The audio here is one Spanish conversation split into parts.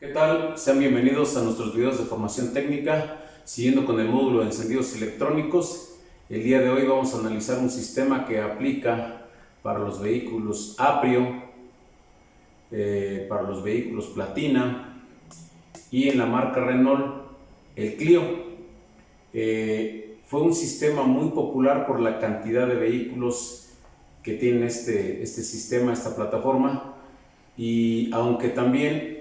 ¿Qué tal? Sean bienvenidos a nuestros videos de formación técnica, siguiendo con el módulo de encendidos electrónicos. El día de hoy vamos a analizar un sistema que aplica para los vehículos Aprio, para los vehículos Platina y en la marca Renault el Clio. Fue un sistema muy popular por la cantidad de vehículos que tiene este sistema, esta plataforma, y aunque también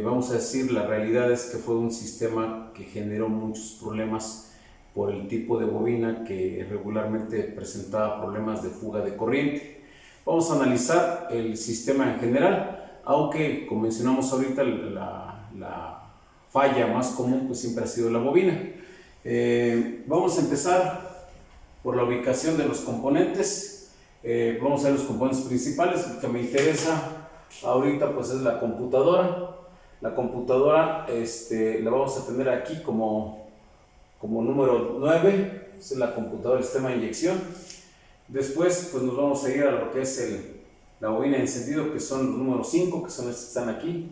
vamos a decir, la realidad es que fue un sistema que generó muchos problemas por el tipo de bobina que regularmente presentaba problemas de fuga de corriente. Vamos a analizar el sistema en general, aunque como mencionamos ahorita, la falla más común pues siempre ha sido la bobina. Vamos a empezar por la ubicación de los componentes. Vamos a ver los componentes principales. Lo que me interesa ahorita pues es la computadora. La computadora la vamos a tener aquí como número 9, es la computadora del sistema de inyección. Después pues nos vamos a ir a lo que es la bobina de encendido, que son los números 5, que son estas que están aquí.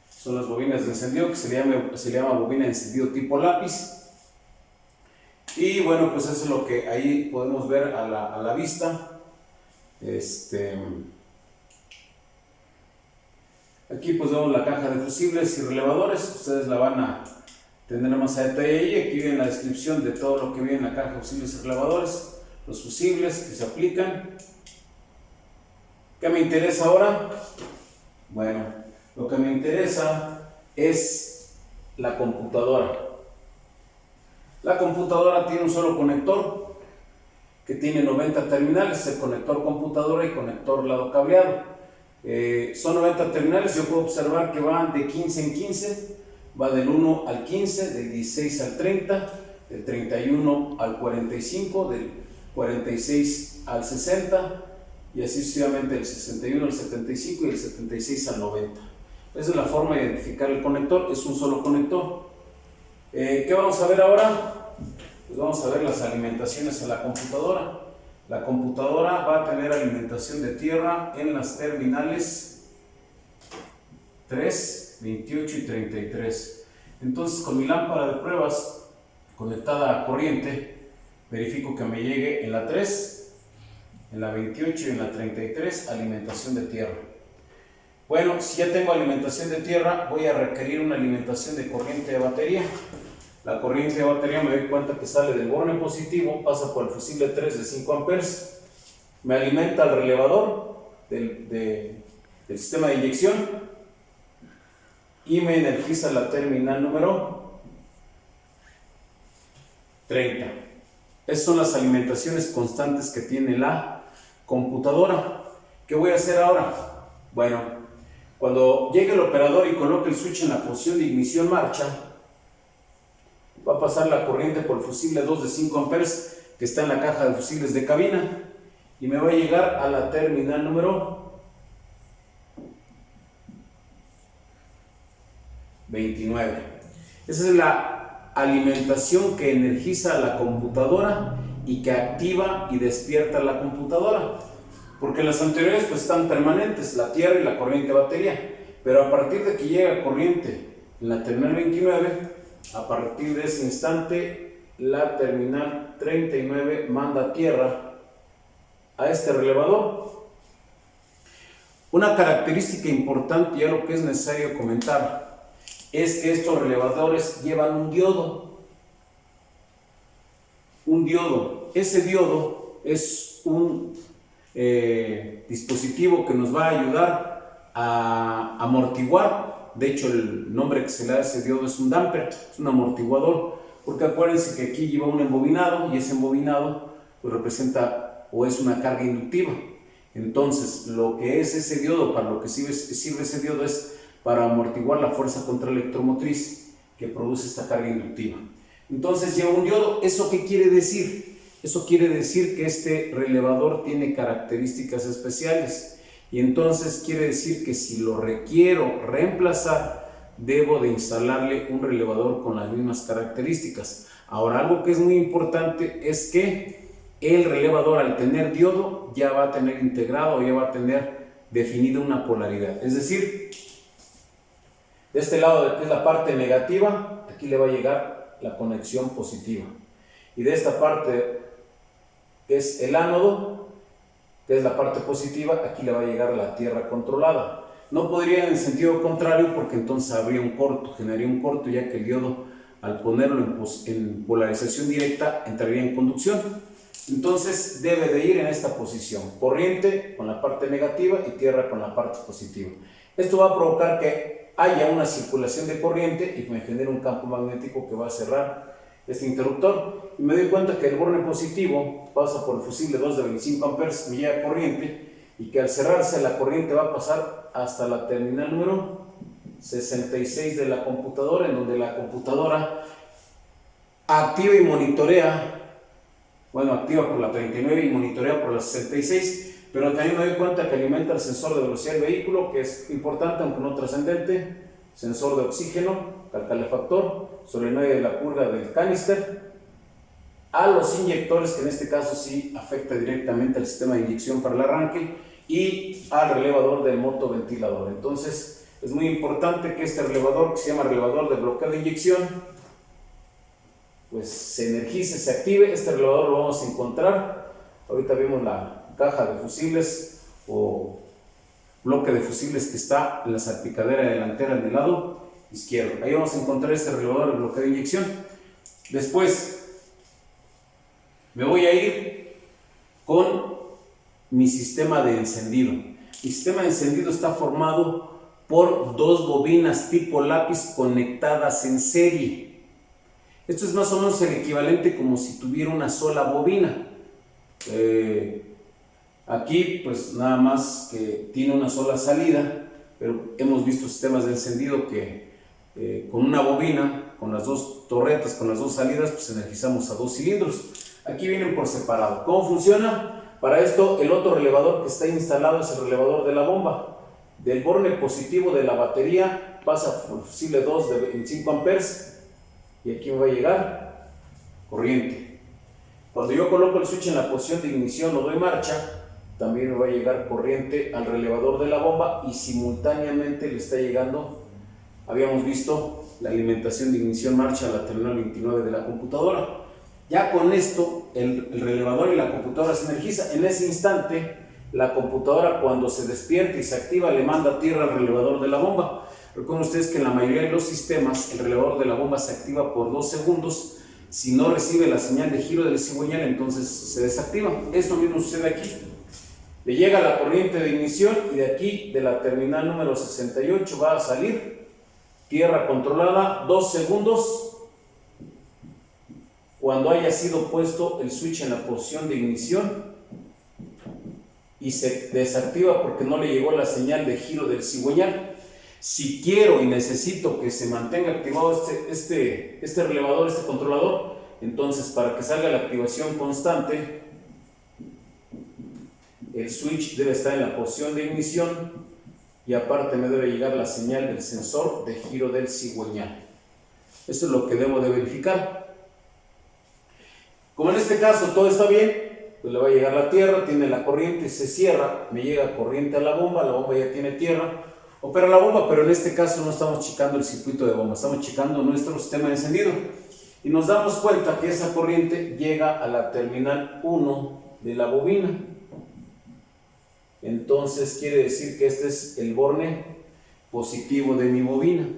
Son las bobinas de encendido, que se le llama bobina de encendido tipo lápiz. Y bueno, pues eso es lo que ahí podemos ver a la vista. Aquí pues vemos la caja de fusibles y relevadores. Ustedes la van a tener más a detalle ahí. Aquí viene la descripción de todo lo que viene en la caja de fusibles y relevadores, los fusibles que se aplican. ¿Qué me interesa ahora? Bueno, lo que me interesa es la computadora. La computadora tiene un solo conector que tiene 90 terminales, el conector computadora y conector lado cableado. Son 90 terminales. Yo puedo observar que van de 15 en 15, va del 1 al 15, del 16 al 30, del 31 al 45, del 46 al 60 y así sucesivamente del 61 al 75 y del 76 al 90. Esa es la forma de identificar el conector, es un solo conector. ¿Qué vamos a ver ahora? Pues vamos a ver las alimentaciones a la computadora. La computadora va a tener alimentación de tierra en las terminales 3, 28 y 33. Entonces, con mi lámpara de pruebas conectada a corriente, verifico que me llegue en la 3, en la 28 y en la 33 alimentación de tierra. Bueno, si ya tengo alimentación de tierra, voy a requerir una alimentación de corriente de batería. La corriente de batería, me doy cuenta que sale del borne positivo, pasa por el fusible 3 de 5 amperes, me alimenta el relevador del sistema de inyección y me energiza la terminal número 30. Esas son las alimentaciones constantes que tiene la computadora. ¿Qué voy a hacer ahora? Bueno, cuando llegue el operador y coloque el switch en la posición de ignición marcha, va a pasar la corriente por el fusible 2 de 5 amperes que está en la caja de fusibles de cabina y me va a llegar a la terminal número 29. Esa es la alimentación que energiza a la computadora y que activa y despierta la computadora, porque las anteriores pues están permanentes, la tierra y la corriente de batería, pero a partir de que llega corriente en la terminal 29, a partir de ese instante, la terminal 39 manda tierra a este relevador. Una característica importante, y algo que es necesario comentar, es que estos relevadores llevan un diodo. Un diodo. Ese diodo es un dispositivo que nos va a ayudar a amortiguar. De hecho, el nombre que se le da a ese diodo es un damper, es un amortiguador, porque acuérdense que aquí lleva un embobinado y ese embobinado pues representa o es una carga inductiva. Entonces, lo que es ese diodo, para lo que sirve ese diodo es para amortiguar la fuerza contraelectromotriz que produce esta carga inductiva. Entonces, lleva un diodo. ¿Eso qué quiere decir? Eso quiere decir que este relevador tiene características especiales. Y entonces quiere decir que si lo requiero reemplazar, debo de instalarle un relevador con las mismas características. Ahora, algo que es muy importante es que el relevador, al tener diodo, ya va a tener integrado, ya va a tener definida una polaridad. Es decir, de este lado, que es la parte negativa, aquí le va a llegar la conexión positiva. Y de esta parte, que es el ánodo, que es la parte positiva, aquí le va a llegar la tierra controlada. No podría en sentido contrario, porque entonces habría un corto, generaría un corto, ya que el diodo, al ponerlo en polarización directa, entraría en conducción. Entonces debe de ir en esta posición, corriente con la parte negativa y tierra con la parte positiva. Esto va a provocar que haya una circulación de corriente y me genere un campo magnético que va a cerrar este interruptor. Y me doy cuenta que el borne positivo pasa por el fusible 2 de 25 amperes, me llega corriente, y que al cerrarse la corriente va a pasar hasta la terminal número 66 de la computadora, en donde la computadora activa y monitorea, bueno, activa por la 39 y monitorea por la 66, pero también me doy cuenta que alimenta el sensor de velocidad del vehículo, que es importante aunque no trascendente, sensor de oxígeno, calefactor, solenoide de la purga del canister, a los inyectores, que en este caso sí afecta directamente al sistema de inyección para el arranque, y al relevador del motoventilador. Entonces es muy importante que este relevador, que se llama relevador de bloqueo de inyección, pues se energice, se active. Este relevador lo vamos a encontrar, ahorita vemos la caja de fusibles o bloque de fusibles que está en la salpicadera delantera del lado izquierdo. Ahí vamos a encontrar este relevador de bloqueo de inyección. Después me voy a ir con mi sistema de encendido. Mi sistema de encendido está formado por dos bobinas tipo lápiz conectadas en serie. Esto es más o menos el equivalente como si tuviera una sola bobina. Aquí pues nada más que tiene una sola salida, pero hemos visto sistemas de encendido que con una bobina, con las dos torretas, con las dos salidas, pues energizamos a dos cilindros. Aquí vienen por separado. ¿Cómo funciona? Para esto, el otro relevador que está instalado es el relevador de la bomba. Del borne positivo de la batería pasa por el fusible 2 de 25 amperes y aquí me va a llegar corriente. Cuando yo coloco el switch en la posición de ignición o doy marcha, también me va a llegar corriente al relevador de la bomba y simultáneamente le está llegando, habíamos visto, la alimentación de ignición marcha a la terminal 29 de la computadora. Ya con esto, el relevador y la computadora se energiza. En ese instante, la computadora, cuando se despierta y se activa, le manda tierra al relevador de la bomba. Recuerden ustedes que en la mayoría de los sistemas, el relevador de la bomba se activa por 2 segundos. Si no recibe la señal de giro del cigüeñal, entonces se desactiva. Esto mismo sucede aquí. Le llega la corriente de ignición y de aquí, de la terminal número 68, va a salir tierra controlada 2 segundos. Cuando haya sido puesto el switch en la posición de ignición y se desactiva porque no le llegó la señal de giro del cigüeñal. Si quiero y necesito que se mantenga activado este relevador, este controlador, entonces para que salga la activación constante, el switch debe estar en la posición de ignición y aparte me debe llegar la señal del sensor de giro del cigüeñal. Eso es lo que debo de verificar. Como en este caso todo está bien, pues le va a llegar la tierra, tiene la corriente, se cierra, me llega corriente a la bomba ya tiene tierra, opera la bomba, pero en este caso no estamos checando el circuito de bomba, estamos checando nuestro sistema de encendido. Y nos damos cuenta que esa corriente llega a la terminal 1 de la bobina. Entonces quiere decir que este es el borne positivo de mi bobina.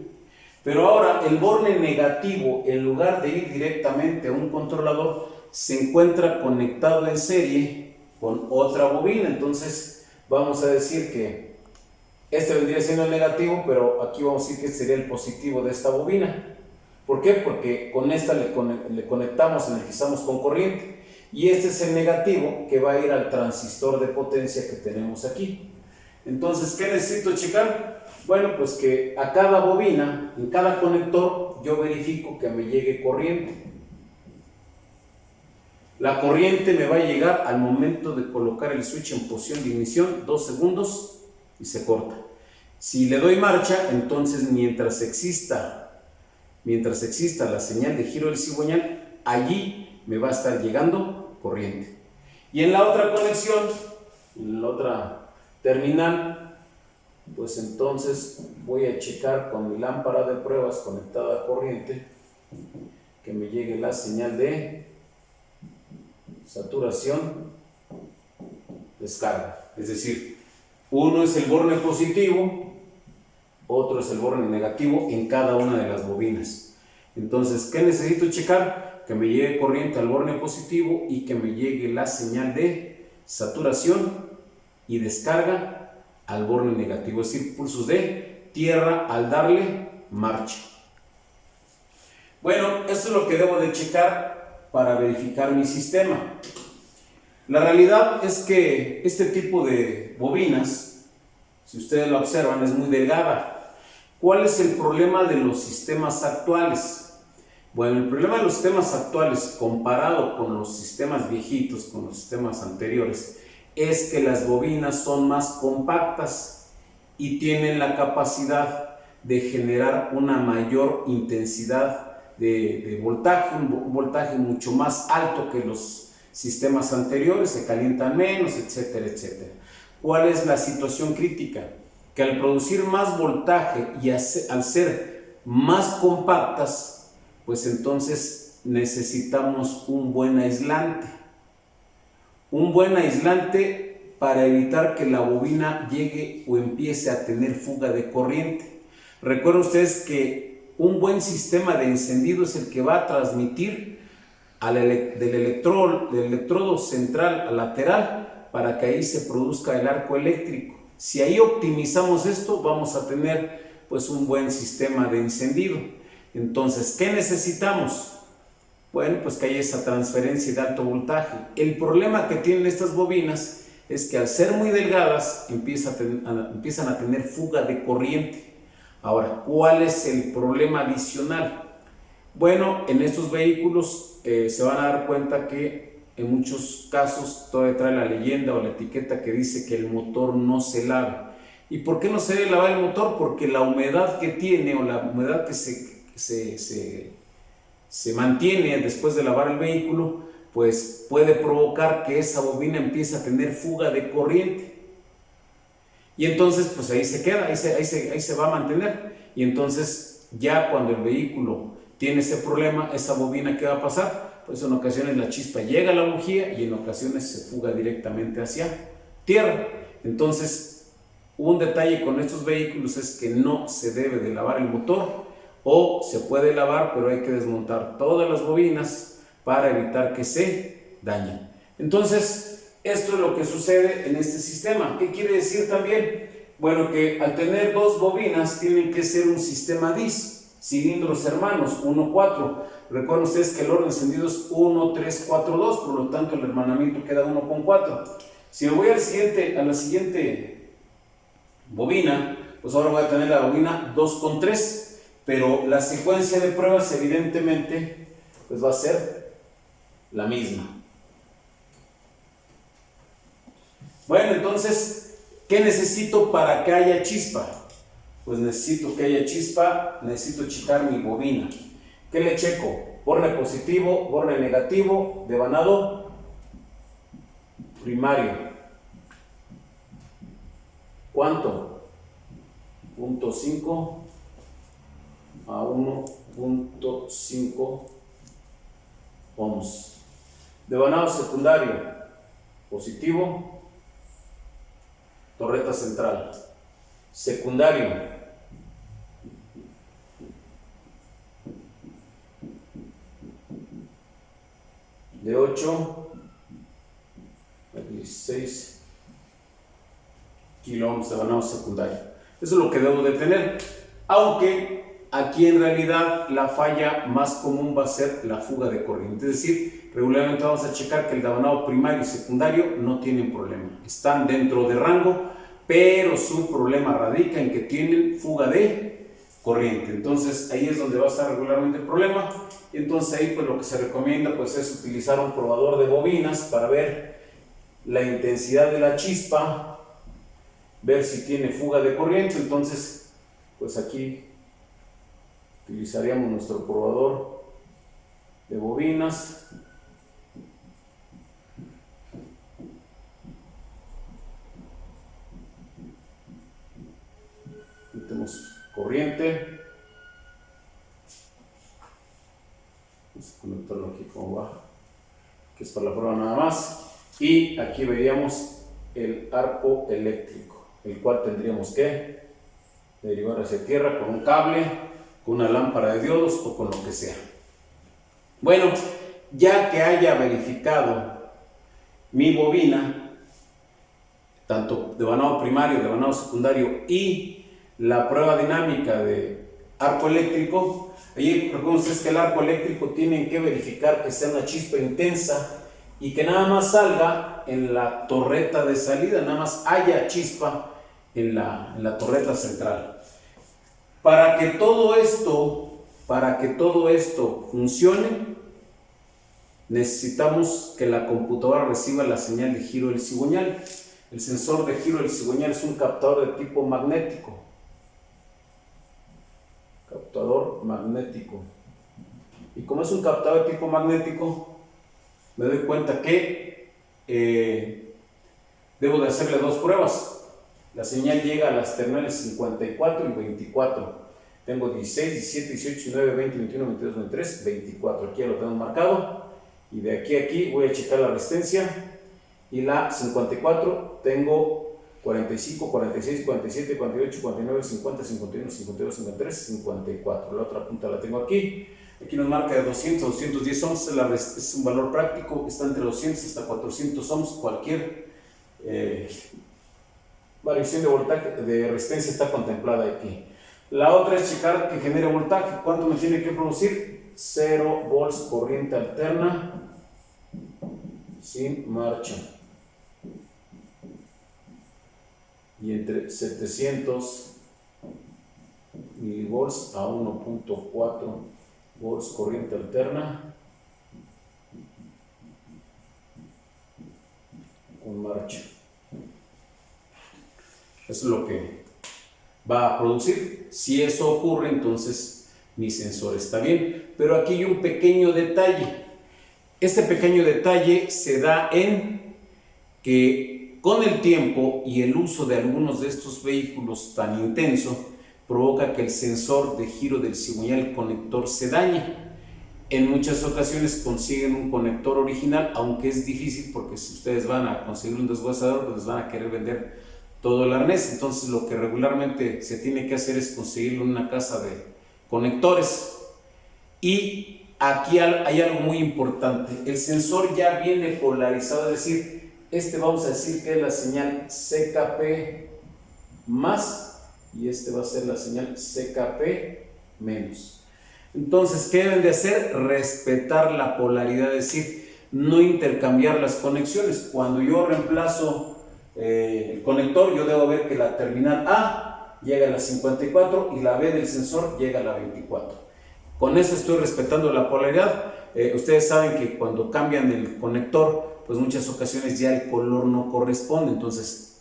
Pero ahora el borne negativo, en lugar de ir directamente a un controlador, se encuentra conectado en serie con otra bobina. Entonces vamos a decir que este vendría siendo el negativo, pero aquí vamos a decir que sería el positivo de esta bobina. ¿Por qué? Porque con esta le conectamos, energizamos con corriente. Y este es el negativo que va a ir al transistor de potencia que tenemos aquí. Entonces, ¿qué necesito checar? Bueno, pues que a cada bobina, en cada conector, yo verifico que me llegue corriente. La corriente me va a llegar al momento de colocar el switch en posición de ignición, 2 segundos y se corta. Si le doy marcha, entonces mientras exista la señal de giro del cigüeñal, allí me va a estar llegando corriente. Y en la otra conexión, en la otra terminal, pues entonces voy a checar con mi lámpara de pruebas conectada a corriente que me llegue la señal de saturación, descarga. Es decir, uno es el borne positivo, otro es el borne negativo en cada una de las bobinas. Entonces, ¿qué necesito checar? Que me llegue corriente al borne positivo y que me llegue la señal de saturación y descarga al borne negativo, es decir, pulsos de tierra al darle marcha. Bueno, esto es lo que debo de checar para verificar mi sistema. La realidad es que este tipo de bobinas, si ustedes lo observan, es muy delgada. ¿Cuál es el problema de los sistemas actuales? Bueno, el problema de los sistemas actuales comparado con los sistemas viejitos, con los sistemas anteriores, es que las bobinas son más compactas y tienen la capacidad de generar una mayor intensidad de voltaje, un voltaje mucho más alto que los sistemas anteriores, se calientan menos, etcétera, etcétera. ¿Cuál es la situación crítica? Que al producir más voltaje y al ser más compactas, pues entonces necesitamos un buen aislante. Un buen aislante para evitar que la bobina llegue o empiece a tener fuga de corriente. Recuerden ustedes que un buen sistema de encendido es el que va a transmitir del electrodo central a lateral para que ahí se produzca el arco eléctrico. Si ahí optimizamos esto, vamos a tener pues un buen sistema de encendido. Entonces, ¿qué necesitamos? Bueno, pues que haya esa transferencia de alto voltaje. El problema que tienen estas bobinas es que al ser muy delgadas empiezan a tener fuga de corriente. Ahora, ¿cuál es el problema adicional? Bueno, en estos vehículos se van a dar cuenta que en muchos casos todavía trae la leyenda o la etiqueta que dice que el motor no se lava. ¿Y por qué no se debe lavar el motor? Porque la humedad que tiene o la humedad que se mantiene después de lavar el vehículo, pues puede provocar que esa bobina empiece a tener fuga de corriente. Y entonces, pues ahí se queda, ahí se va a mantener. Y entonces, ya cuando el vehículo tiene ese problema, esa bobina, ¿qué va a pasar? Pues en ocasiones la chispa llega a la bujía y en ocasiones se fuga directamente hacia tierra. Entonces, un detalle con estos vehículos es que no se debe de lavar el motor, o se puede lavar, pero hay que desmontar todas las bobinas para evitar que se dañen. Entonces, esto es lo que sucede en este sistema. ¿Qué quiere decir también? Bueno, que al tener dos bobinas tienen que ser un sistema DIS, cilindros hermanos, 1, 4. Recuerden ustedes que el orden encendido es 1, 3, 4, 2, por lo tanto el hermanamiento queda 1 con 4. Si me voy a la siguiente bobina, pues ahora voy a tener la bobina 2 con 3, pero la secuencia de pruebas evidentemente pues va a ser la misma. Bueno, entonces, ¿qué necesito para que haya chispa? Pues necesito que haya chispa, necesito checar mi bobina. ¿Qué le checo? Borne positivo, borne negativo, devanado primario. ¿Cuánto? 0.5 a 1.5 ohms. Devanado secundario, positivo, torreta central. Secundario, de 8 a 16 kilo ohms de devanado secundario. Eso es lo que debo de tener, aunque aquí en realidad la falla más común va a ser la fuga de corriente. Es decir, regularmente vamos a checar que el devanado primario y secundario no tienen problema, están dentro de rango, pero su problema radica en que tienen fuga de corriente. Entonces ahí es donde va a estar regularmente el problema. Y entonces ahí pues lo que se recomienda pues es utilizar un probador de bobinas para ver la intensidad de la chispa, ver si tiene fuga de corriente. Entonces pues aquí utilizaríamos nuestro probador de bobinas. corriente. Vamos a conectarlo aquí como va, que es para la prueba nada más. Y aquí veríamos el arco eléctrico, el cual tendríamos que derivar hacia tierra con un cable, con una lámpara de diodos o con lo que sea. Bueno, ya que haya verificado mi bobina, tanto de vanado primario, de vanado secundario y la prueba dinámica de arco eléctrico, ahí recuerden ustedes que el arco eléctrico tienen que verificar que sea una chispa intensa y que nada más salga en la torreta de salida, nada más haya chispa en la torreta central. Para que todo esto funcione, necesitamos que la computadora reciba la señal de giro del cigüeñal. El sensor de giro del cigüeñal es un captador de tipo magnético. Captador magnético. Y como es un captador de tipo magnético, me doy cuenta que debo de hacerle dos pruebas. La señal llega a las terminales 54 y 24. Tengo 16, 17, 18, 19, 20, 21, 22, 23, 24. Aquí ya lo tengo marcado. Y de aquí a aquí voy a checar la resistencia. Y la 54 tengo 45, 46, 47, 48, 49, 50, 51, 52, 53, 54. La otra punta la tengo aquí. Aquí nos marca de 200 a 210 ohms. Es un valor práctico. Está entre 200 hasta 400 ohms. Cualquier variación de voltaje, de resistencia está contemplada aquí. La otra es checar que genere voltaje. ¿Cuánto me tiene que producir? 0 volts corriente alterna sin marcha. Y entre 700 milivolts a 1.4 volts corriente alterna con marcha. Eso es lo que va a producir. Si eso ocurre, entonces mi sensor está bien. Pero aquí hay un pequeño detalle. Este pequeño detalle se da en que con el tiempo y el uso de algunos de estos vehículos tan intenso provoca que el sensor de giro del cigüeñal, el conector, se dañe. En muchas ocasiones consiguen un conector original, aunque es difícil porque si ustedes van a conseguir un deshuesador, pues les van a querer vender todo el arnés. Entonces lo que regularmente se tiene que hacer es conseguirlo en una casa de conectores. Y aquí hay algo muy importante: el sensor ya viene polarizado, es decir, vamos a decir que es la señal CKP más y va a ser la señal CKP menos. Entonces, ¿qué deben de hacer? Respetar la polaridad, es decir, no intercambiar las conexiones. Cuando yo reemplazo el conector, yo debo ver que la terminal A llega a la 54 y la B del sensor llega a la 24. Con eso estoy respetando la polaridad. Ustedes saben que cuando cambian el conector, pues muchas ocasiones ya el color no corresponde. Entonces,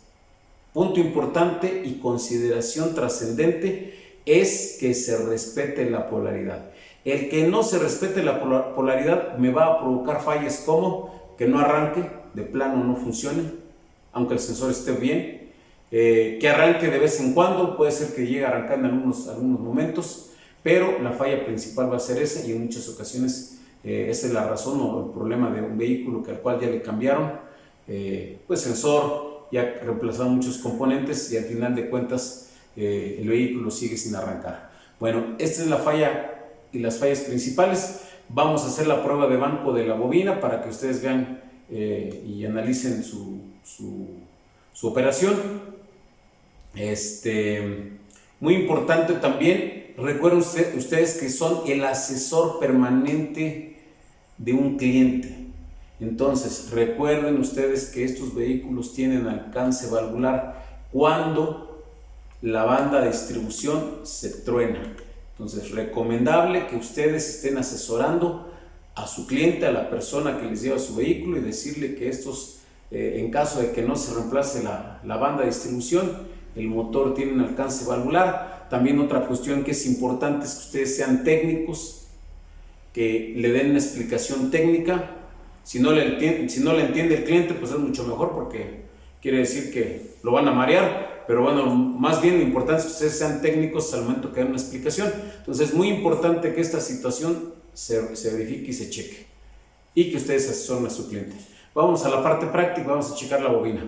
punto importante y consideración trascendente es que se respete la polaridad. El que no se respete la polaridad me va a provocar fallas como que no arranque, de plano no funcione, aunque el sensor esté bien, que arranque de vez en cuando, puede ser que llegue a arrancar en algunos momentos, pero la falla principal va a ser esa, y en muchas ocasiones esa es la razón o el problema de un vehículo al cual ya le cambiaron pues sensor, ya reemplazaron muchos componentes y al final de cuentas el vehículo sigue sin arrancar. Bueno, esta es la falla y las fallas principales. Vamos a hacer la prueba de banco de la bobina para que ustedes vean y analicen su operación. Muy importante también, recuerden ustedes que son el asesor permanente de un cliente. Entonces, recuerden ustedes que estos vehículos tienen alcance valvular cuando la banda de distribución se truena. Entonces, recomendable que ustedes estén asesorando a su cliente, a la persona que les lleva su vehículo, y decirle que estos, en caso de que no se reemplace la banda de distribución, el motor tiene un alcance valvular. También otra cuestión que es importante es que ustedes sean técnicos, que le den una explicación técnica. Si no le entiende el cliente, pues es mucho mejor, porque quiere decir que lo van a marear. pero bueno, más bien lo importante es que ustedes sean técnicos al momento que den una explicación. Entonces es muy importante que esta situación se verifique y se cheque y que ustedes asesoren a su cliente. Vamos a la parte práctica, vamos a checar la bobina.